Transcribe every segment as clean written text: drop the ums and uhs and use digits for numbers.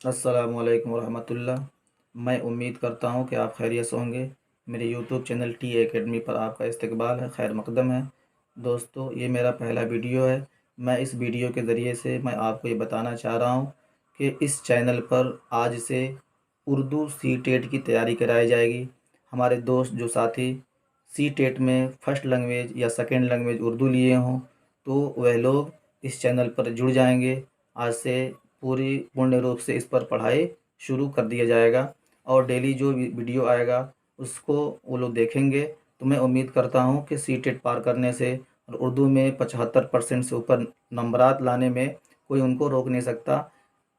अस्सलामुअलैकुम वरहमतुल्लाह। मैं उम्मीद करता हूँ कि आप खैरियत से होंगे। मेरे यूट्यूब चैनल टी एकेडमी पर आपका इस्तकबाल है, खैर मकदम है। दोस्तों, ये मेरा पहला वीडियो है। मैं इस वीडियो के ज़रिए से मैं आपको ये बताना चाह रहा हूँ कि इस चैनल पर आज से उर्दू सीटेट की तैयारी कराई जाएगी। हमारे दोस्त जो साथी सीटेट में फ़र्स्ट लैंग्वेज या सेकंड लैंग्वेज उर्दू लिए हों, तो वह लोग इस चैनल पर जुड़ जाएंगे। आज से पूरी पूर्ण रूप से इस पर पढ़ाई शुरू कर दिया जाएगा और डेली जो वीडियो आएगा उसको वो लोग देखेंगे। तो मैं उम्मीद करता हूँ कि सीटेट पार करने से और उर्दू में 75% से ऊपर नंबरात लाने में कोई उनको रोक नहीं सकता।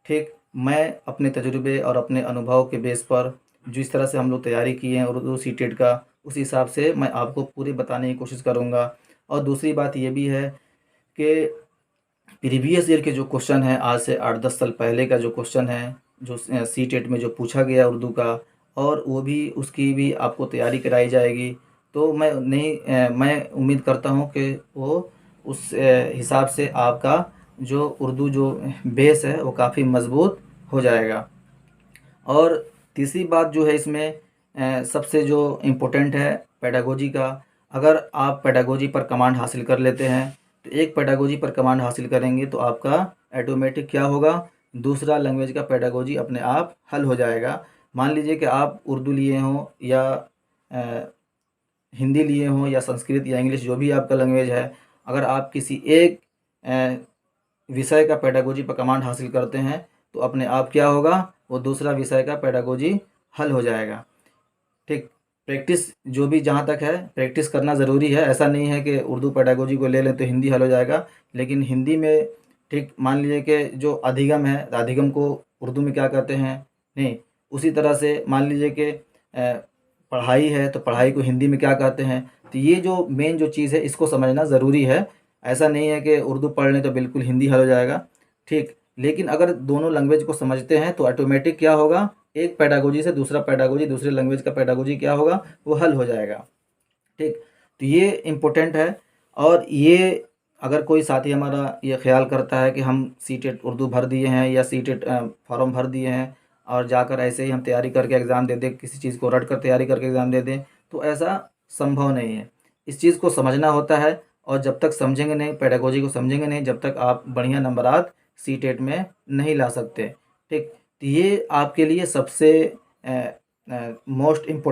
ठीक, मैं अपने तजुर्बे और अपने अनुभव के बेस पर जिस तरह से हम लोग तैयारी किए हैं उर्दू सीटेट का, उस हिसाब से मैं आपको पूरी बताने की कोशिश करूँगा। और दूसरी बात ये भी है कि प्रीवियस ईयर के जो क्वेश्चन हैं, आज से 8-10 साल पहले का जो क्वेश्चन है, जो सीटेट में जो पूछा गया उर्दू का, और वो भी उसकी भी आपको तैयारी कराई जाएगी। तो मैं उम्मीद करता हूँ कि वो उस हिसाब से आपका जो उर्दू जो बेस है वो काफ़ी मज़बूत हो जाएगा। और तीसरी बात जो है इसमें सबसे जो इम्पोर्टेंट है पेडागोजी का। अगर आप पेडागोजी पर कमांड हासिल कर लेते हैं, तो एक पेडागोजी पर कमांड हासिल करेंगे तो आपका ऑटोमेटिक क्या होगा, दूसरा लैंग्वेज का पेडागोजी अपने आप हल हो जाएगा। मान लीजिए कि आप उर्दू लिए हों या अ, हिंदी लिए हों या संस्कृत या इंग्लिश, जो भी आपका लैंग्वेज है, अगर आप किसी एक अ, विषय का पेडागोजी पर कमांड हासिल करते हैं तो अपने आप क्या होगा, वो दूसरा विषय का पेडागोजी हल हो जाएगा। ठीक, प्रैक्टिस जो भी जहाँ तक है प्रैक्टिस करना ज़रूरी है। ऐसा नहीं है कि उर्दू पेडागोजी को ले लें तो हिंदी हल हो जाएगा। लेकिन हिंदी में ठीक मान लीजिए कि जो अधिगम है, तो अधिगम को उर्दू में क्या कहते हैं, नहीं, उसी तरह से मान लीजिए कि पढ़ाई है तो पढ़ाई को हिंदी में क्या कहते हैं। तो ये जो मेन जो चीज़ है इसको समझना ज़रूरी है। ऐसा नहीं है कि उर्दू पढ़ लें तो बिल्कुल हिंदी हल हो जाएगा। ठीक, लेकिन अगर दोनों लैंग्वेज को समझते हैं तो ऑटोमेटिक क्या होगा, एक पेडागोजी से दूसरा पेडागोजी, दूसरे लैंग्वेज का पेडागोजी क्या होगा, वो हल हो जाएगा। ठीक, तो ये इम्पोर्टेंट है। और ये अगर कोई साथी हमारा ये ख्याल करता है कि हम सीटेट उर्दू भर दिए हैं या सीटेट फॉर्म भर दिए हैं और जाकर ऐसे ही हम तैयारी करके एग्ज़ाम दे दें, किसी चीज़ को रट कर तैयारी करके एग्ज़ाम दे दें, तो ऐसा संभव नहीं है। इस चीज़ को समझना होता है, और जब तक समझेंगे नहीं, पेडागोजी को समझेंगे नहीं, जब तक आप बढ़िया नंबरात सीटेट में नहीं ला सकते। ठीक, तो ये आपके लिए सबसे मोस्ट इम्पोर्टेंट